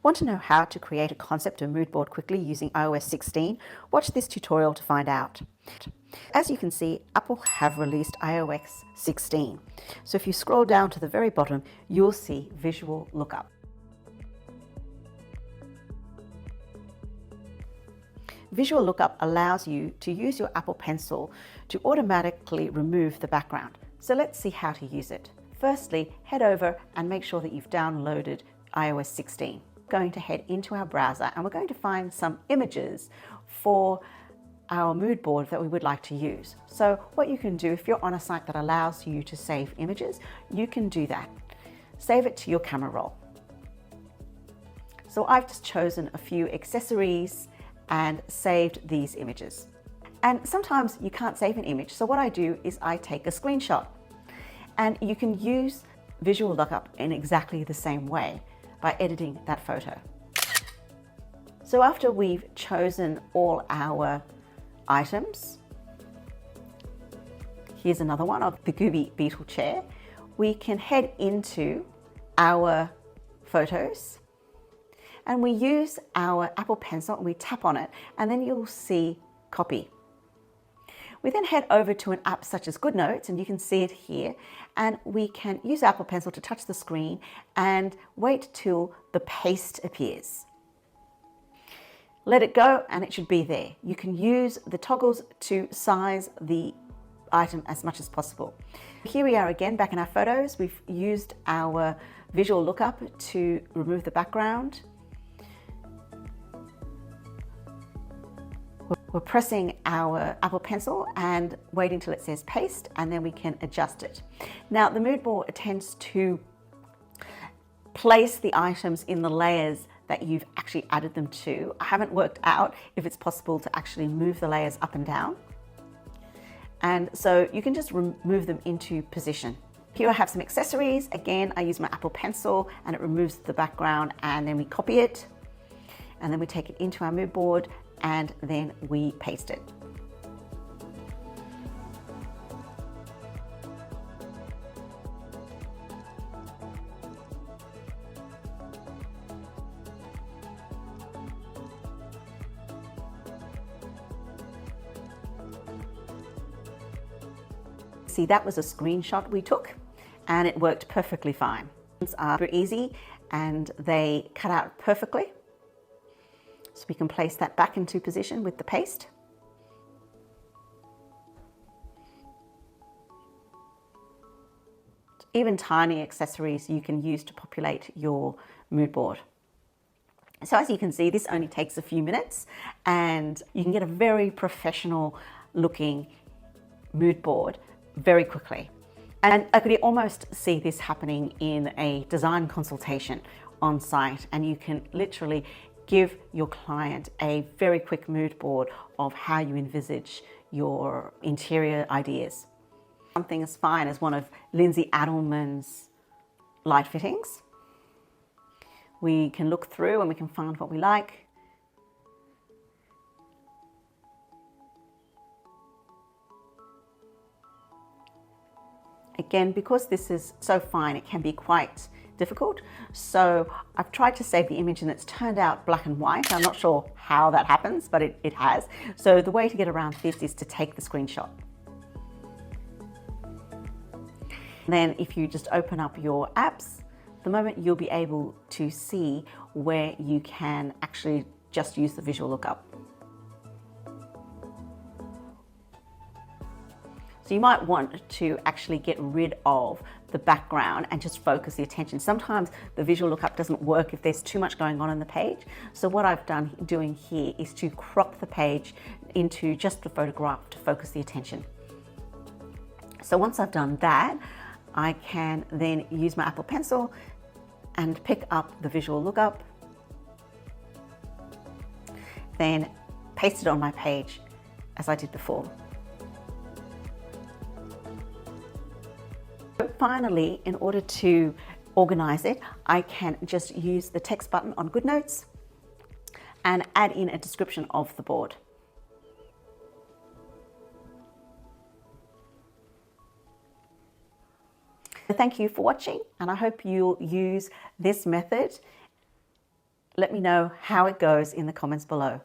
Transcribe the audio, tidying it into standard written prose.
Want to know how to create a concept of mood board quickly using iOS 16? Watch this tutorial to find out. As you can see, Apple have released iOS 16. So if you scroll down to the very bottom, you'll see Visual Lookup. Visual Lookup allows you to use your Apple Pencil to automatically remove the background. So let's see how to use it. Firstly, head over and make sure that you've downloaded iOS 16. We're going to head into our browser and we're going to find some images for our mood board that we would like to use. So what you can do, if you're on a site that allows you to save images, you can do that. Save it to your camera roll. So I've just chosen a few accessories and saved these images. And sometimes you can't save an image, so what I do is I take a screenshot. And you can use Visual Lookup in exactly the same way by editing that photo. So after we've chosen all our items, here's another one of the Gooby Beetle chair, we can head into our photos and we use our Apple Pencil and we tap on it, and then you'll see copy. We then head over to an app such as Goodnotes, and you can see it here, and we can use Apple Pencil to touch the screen and wait till the paste appears. Let it go and it should be there. You can use the toggles to size the item as much as possible. Here we are again back in our photos. We've used our Visual Lookup to remove the background. We're pressing our Apple Pencil and waiting till it says paste, and then we can adjust it. Now the mood board tends to place the items in the layers that you've actually added them to. I haven't worked out if it's possible to actually move the layers up and down. And so you can just move them into position. Here I have some accessories. Again, I use my Apple Pencil and it removes the background, and then we copy it and then we take it into our mood board and then we paste it. See, that was a screenshot we took and it worked perfectly fine. It's very easy and they cut out perfectly. So we can place that back into position with the paste. Even tiny accessories you can use to populate your mood board. So as you can see, this only takes a few minutes and you can get a very professional looking mood board very quickly. And I could almost see this happening in a design consultation on site, and you can literally give your client a very quick mood board of how you envisage your interior ideas. Something as fine as one of Lindsay Adelman's light fittings. We can look through and we can find what we like. Again, because this is so fine, it can be quite difficult. So I've tried to save the image and it's turned out black and white. I'm not sure how that happens, but it has. So the way to get around this is to take the screenshot. And then if you just open up your apps, the moment you'll be able to see where you can actually just use the Visual Lookup. So you might want to actually get rid of the background and just focus the attention. Sometimes the Visual Lookup doesn't work if there's too much going on the page. So what I've doing here is to crop the page into just the photograph to focus the attention. So once I've done that, I can then use my Apple Pencil and pick up the Visual Lookup, then paste it on my page as I did before. Finally, in order to organize it, I can just use the text button on Goodnotes and add in a description of the board. Thank you for watching, and I hope you'll use this method Let me know how it goes in the comments below.